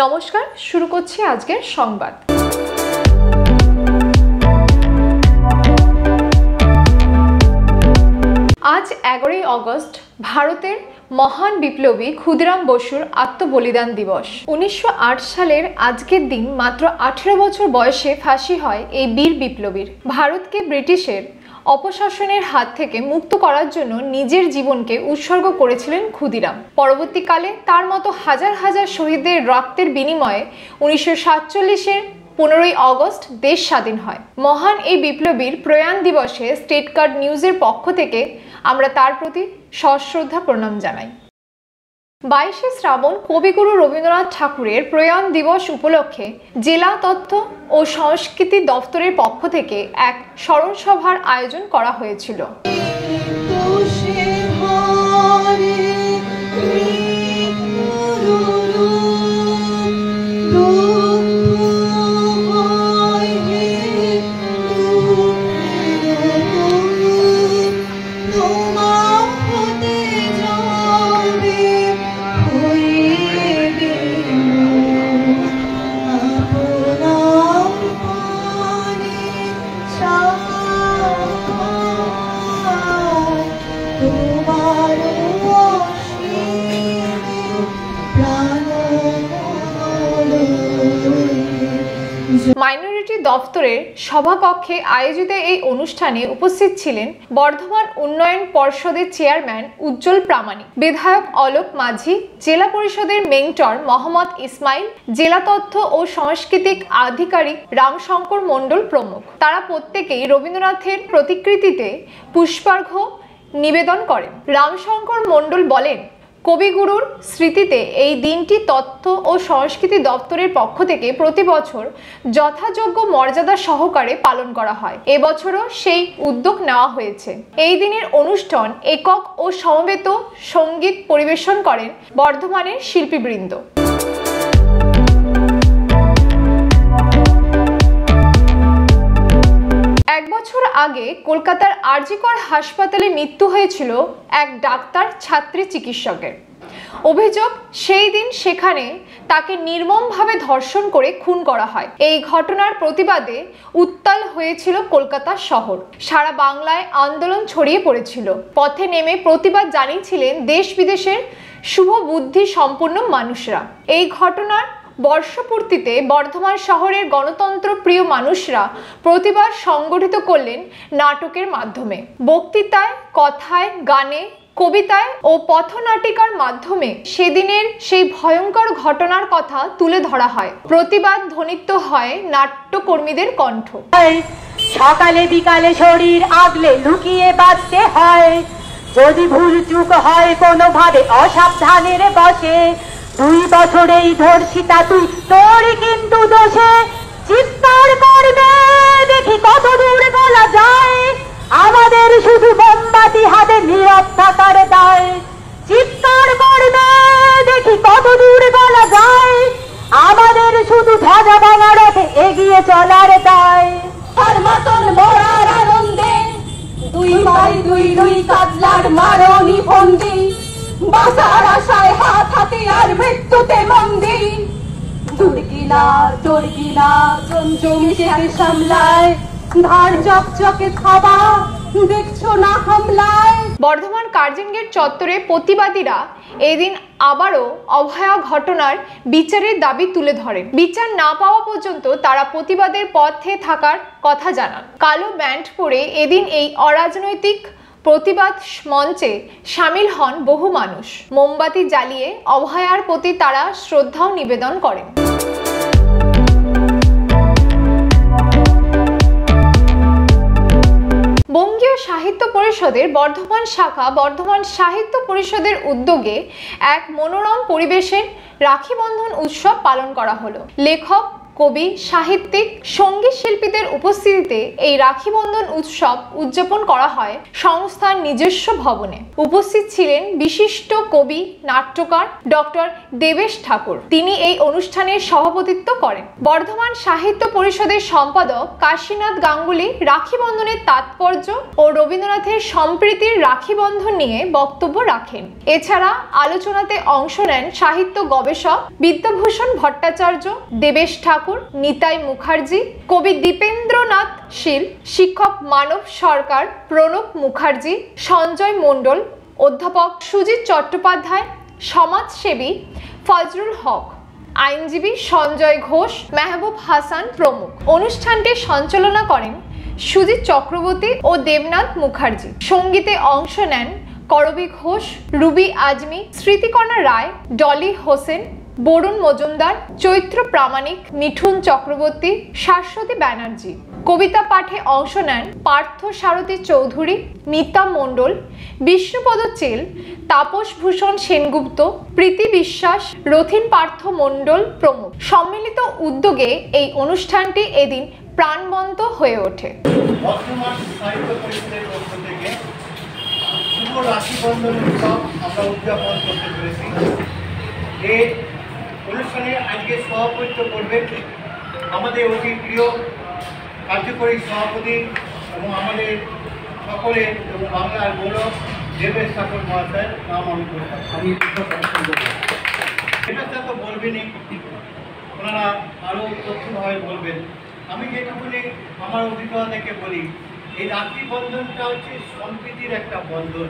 নমস্কার, শুরু করছি আজকের সংবাদ। আজ 11ই অগস্ট ভারতের মহান বিপ্লবী ক্ষুদিরাম বসুর আত্মবলিদান দিবস। 1908 সালের আজকের দিন মাত্র 18 বছর বয়সে ফাঁসি হয় এই বীর বিপ্লবীর। ভারতকে ব্রিটিশের অপশাসনের হাত থেকে মুক্ত করার জন্য নিজের জীবনকে উৎসর্গ করেছিলেন ক্ষুদিরাম। পরবর্তীকালে তার মতো হাজার হাজার শহীদদের রক্তের বিনিময়ে 1947-এর 15ই অগস্ট দেশ স্বাধীন হয়। মহান এই বিপ্লবীর প্রয়াণ দিবসে স্টেট কার্ড নিউজের পক্ষ থেকে আমরা তার প্রতি সশ্রদ্ধা প্রণাম জানাই। 22শে শ্রাবণ কবিগুরু রবীন্দ্রনাথ ঠাকুরের প্রয়াণ দিবস উপলক্ষে জেলা তথ্য ও সংস্কৃতি দপ্তরের পক্ষ থেকে এক স্মরণ সভার আয়োজন করা হয়েছিল। মাইনরিটি দপ্তরের সভাকক্ষে আয়োজিত এই অনুষ্ঠানে উপস্থিত ছিলেন বর্ধমান উন্নয়ন পর্ষদের চেয়ারম্যান উজ্জ্বল প্রামাণিক, বিধায়ক অলোক মাঝি, জেলা পরিষদের মেন্টর মোহাম্মদ ইসমাইল, জেলা তথ্য ও সাংস্কৃতিক আধিকারিক রামশঙ্কর মণ্ডল প্রমুখ। তারা প্রত্যেকেই রবীন্দ্রনাথের প্রতিকৃতিতে পুষ্পার্ঘ্য নিবেদন করেন। রামশঙ্কর মণ্ডল বলেন, কবিগুরুর স্মৃতিতে এই দিনটি তথ্য ও সংস্কৃতি দপ্তরের পক্ষ থেকে প্রতি বছর যথাযোগ্য মর্যাদা সহকারে পালন করা হয়। এবছরও সেই উদ্যোগ নেওয়া হয়েছে। এই দিনের অনুষ্ঠান একক ও সমবেত সঙ্গীত পরিবেশন করেন বর্ধমানের শিল্পীবৃন্দ। এক বছর আগে কলকাতার আরজিকর হাসপাতালে মৃত্যু হয়েছিল এক ডাক্তার ছাত্রী চিকিৎসকের। অভিযোগ, সেই দিন সেখানে তাকে নির্মমভাবে ধর্ষণ করে খুন করা হয়। এই ঘটনার প্রতিবাদে উত্তাল হয়েছিল কলকাতা শহর। সারা বাংলায় আন্দোলন ছড়িয়ে পড়েছিল। পথে নেমে প্রতিবাদ জানিয়েছিলেন দেশ বিদেশের শুভ বুদ্ধি সম্পন্ন মানুষরা। এই ঘটনার বর্ষপূর্তিতে বর্ধমান শহরের গণতন্ত্র প্রিয় মানুষরা প্রতিবাদ সংগঠিত করলেন নাটকের মাধ্যমে, বক্তৃতায়, কথায়, গানে, কবিতায় ও পথনাটিকার মাধ্যমে সেদিনের সেই ভয়ঙ্কর ঘটনার কথা তুলে ধরা হয়। প্রতিবাদ ধ্বনিত হয় নাট্যকর্মীদের কণ্ঠ। সকালে বিকালে শরীর আগলে লুকিয়ে বাঁচতে হয়, যদি ভুল চুক হয় কোনোভাবে অসাবধানের বসে, 2 বছরেই ধর্ষিতা তুই, তোর কিন্তু দোষে চিৎকার করবে দেখি কত দূর বলা যায়, আমাদের শুধু মোমবাতি হাতে নীরব থাকার দায়। চিৎকার করবে দেখি কত দূর বলা যায়, আমাদের শুধু ধ্বজা ভাঙা রেখে এগিয়ে চলার দায়। আর মতন মরার আনন্দে 2 বাই 2 কাজলার মারণি ফন্দি, বাঁচার আশায় হাত হাতিয়ার মৃত্যুতে মন্দি, দুর্গিনা দুর্গিনা জমজমিতে সামলায়, ধার চকচকে খাবা দেখছো না হামলায়। বর্ধমান কার্জন গেট চত্বরে প্রতিবাদীরা এদিন আবারও অভয়া ঘটনার বিচারের দাবি তুলে ধরেন। বিচার না পাওয়া পর্যন্ত তারা প্রতিবাদের পথে থাকার কথা জানান। কালো ব্যান্ড পরে এদিন এই অরাজনৈতিক প্রতিবাদ মঞ্চে সামিল হন বহু মানুষ। মোমবাতি জ্বালিয়ে অভয়ার প্রতি তারা শ্রদ্ধাও নিবেদন করেন। বঙ্গীয় সাহিত্য পরিষদের বর্ধমান শাখা বর্ধমান সাহিত্য পরিষদের উদ্যোগে এক মনোরম পরিবেশে রাখি বন্ধন উৎসব পালন করা হলো। লেখক কবি, সাহিত্যিক, সঙ্গীত শিল্পীদের উপস্থিতিতে এই রাখি বন্ধন উৎসব উদযাপন করা হয় সংস্থার নিজস্ব ভবনে। উপস্থিত ছিলেন বিশিষ্ট কবি, নাট্যকার ডক্টর দেবেশ ঠাকুর। তিনি এই অনুষ্ঠানের সভাপতিত্ব করেন। বর্ধমান সাহিত্য পরিষদের সম্পাদক কাশীনাথ গাঙ্গুলি রাখি বন্ধনের তাৎপর্য ও রবীন্দ্রনাথের সম্প্রীতির রাখি বন্ধন নিয়ে বক্তব্য রাখেন। এছাড়া আলোচনাতে অংশ নেন সাহিত্য গবেষক বিদ্যাভূষণ ভট্টাচার্য, দেবেশ ঠাকুর, নিতাই মুখার্জি, কবি দীপেন্দ্রনাথ শীল, শিক্ষক মানব সরকার, প্রণব মুখার্জি, সঞ্জয় মণ্ডল, অধ্যাপক সুজিত চট্টোপাধ্যায়, সমাজসেবী ফজলুল হক, আইনজীবী সঞ্জয় ঘোষ, মেহবুব হাসান প্রমুখ। অনুষ্ঠানটি সঞ্চালনা করেন সুজিত চক্রবর্তী ও দেবনাথ মুখার্জি। সঙ্গীতে অংশ নেন করবী ঘোষ, রুবি আজমি, স্মৃতিকণা রায়, ডলি হোসেন, বরুণ মজুমদার, চৈত্র প্রামাণিক, মিঠুন চক্রবর্তী, শাশ্বতী ব্যানার্জি। কবিতা পাঠে অংশ নেন পার্থ সারথী চৌধুরী, মিতা মণ্ডল, বিষ্ণুপদ চেল, তাপস ভূষণ সেনগুপ্ত, প্রীতি বিশ্বাস, রথিন পার্থ মণ্ডল প্রমুখ। সম্মিলিত উদ্যোগে এই অনুষ্ঠানটি এদিন প্রাণবন্ত হয়ে ওঠে। বর্তমান সাহিত্য পরিষদের পক্ষ থেকে শুভ রাখি বন্ধন উৎসব আমরা উদযাপন করতে পেরেছি। এই অনুষ্ঠানে আজকে সভাপতিত্ব করবেন আমাদের অতি প্রিয় কার্যকরী সভাপতি এবং আমাদের সকলের এবং বাংলার গৌরব দেবেশ ঠাকুর মহাশয়। নাম আমি এটা তো বলবেনই, ওনারা আরও তথ্যভাবে বলবেন। আমি যেটুকুনি আমার অভিজ্ঞতা থেকে বলি, এই রাখি বন্ধনটা হচ্ছে সম্প্রীতির একটা বন্ধন।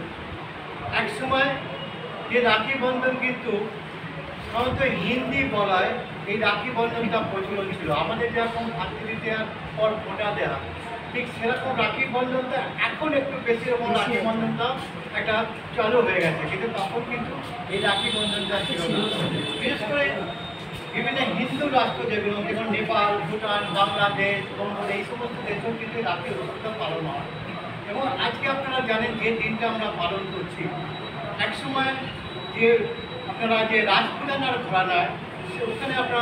একসময় যে রাখি বন্ধন কিন্তু সাধারণত হিন্দি বলায় এই রাখি বন্ধনটা প্রচলন ছিল। আমাদের যেরকম ভাতৃ দেওয়ার পর ফোঁটা দেওয়া, ঠিক সেরকম রাখি বন্ধনটা এখন একটু বেশি রকম রাখি বন্ধনটা একটা চালু হয়ে গেছে, কিন্তু তখন কিন্তু এই রাখি বন্ধনটা ছিল না। বিশেষ করে বিভিন্ন হিন্দু রাষ্ট্র যেগুলো, যেমন নেপাল, ভুটান, বাংলাদেশ, বঙ্গল, এই সমস্ত দেশেও কিন্তু রাখি উৎসবটা পালন হয়। এবং আজকে আপনারা জানেন যে দিনটা আমরা পালন করছি, একসময় যে আপনারা যে রাজপুতানার ঘরানায়, ওখানে আমরা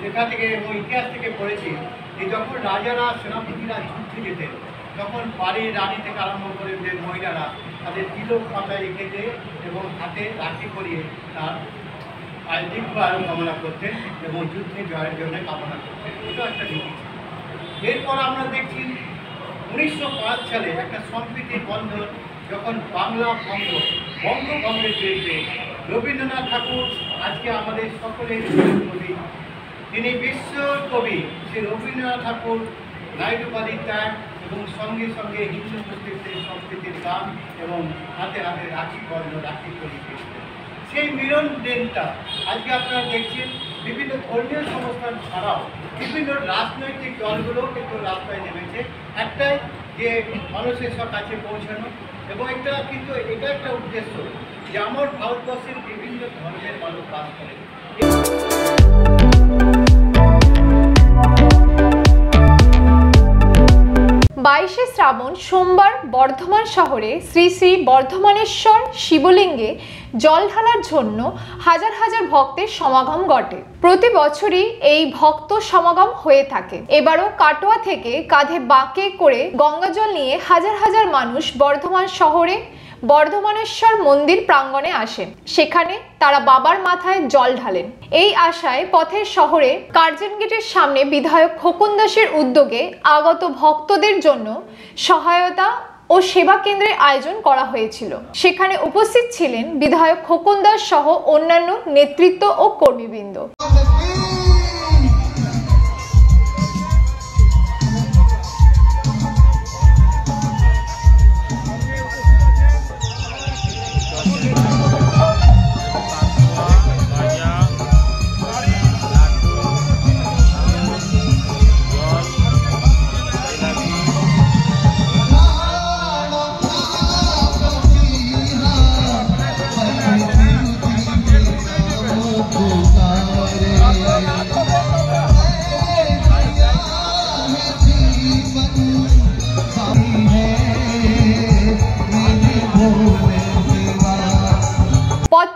লেখা থেকে এবং ইতিহাস থেকে পড়েছি যে যখন রাজারা, সেনাপতিরা যুদ্ধে যেতেন, তখন বাড়ির রানী থেকে আরম্ভ করে যে মহিলারা তাদের তিলক মাথায় রেখে দিয়ে এবং হাতে রাখি পরিয়ে তার দীর্ঘ আয়ু কামনা করতেন এবং যুদ্ধে জয়ের জন্য কামনা করতেন। এটা একটা নীতি। এরপর আমরা দেখছি 1905 সালে একটা সম্প্রীতির বন্ধন, যখন বাংলা বঙ্গভঙ্গের বিরুদ্ধে রবীন্দ্রনাথ ঠাকুর আজকে আমাদের সকলের কবি, তিনি বিশ্ব কবি, সে রবীন্দ্রনাথ ঠাকুর নাইট উপাধি ত্যাগ এবং সঙ্গে সঙ্গে হিন্দু মুসলিমদের সম্প্রীতির গান এবং হাতে হাতে রাখি বন্ধ, রাখি পরিয়ে সেই মিলন দিনটা আজকে আপনারা দেখছেন বিভিন্ন ধর্মীয় সংস্থান ছাড়াও বিভিন্ন রাজনৈতিক দলগুলো কিন্তু রাস্তায় নেমেছে, একটাই যে মানুষের কাছে পৌঁছানো। এবং এটা কিন্তু এটা একটা উদ্দেশ্য যে আমার ভারতবর্ষের বিভিন্ন ধর্মের মানুষ বাস করে। 22শে শ্রাবণ সোমবার বর্ধমান শহরে শ্রী শ্রী বর্ধমানেশ্বর শিবলিঙ্গে জল ঢালার জন্য হাজার হাজার ভক্তের সমাগম ঘটে। প্রতি বছরই এই ভক্ত সমাগম হয়ে থাকে। এবারও কাটোয়া থেকে কাঁধে বাঁকে করে গঙ্গাজল নিয়ে হাজার হাজার মানুষ বর্ধমান শহরে বর্ধমানেশ্বর মন্দির প্রাঙ্গণে আসেন। সেখানে তারা বাবার মাথায় জল ঢালেন। এই আশায় পথের শহরে কার্জন গেটের সামনে বিধায়ক খোকন দাসের উদ্যোগে আগত ভক্তদের জন্য সহায়তা ও সেবা কেন্দ্রের আয়োজন করা হয়েছিল। সেখানে উপস্থিত ছিলেন বিধায়ক খোকন দাস সহ অন্যান্য নেতৃত্ব ও কর্মীবৃন্দ।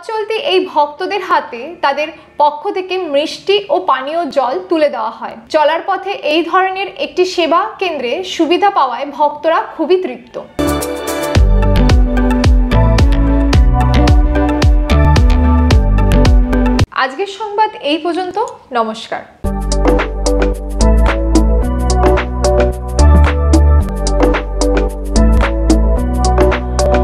চলতি এই ভক্তদের হাতে তাদের পক্ষ থেকে মিষ্টি ও পানীয় জল তুলে দেওয়া হয়। চলার পথে এই ধরনের একটি সেবা কেন্দ্রে সুবিধা পাওয়ায় ভক্তরা খুবই তৃপ্ত। আজকের সংবাদ এই পর্যন্ত। নমস্কার।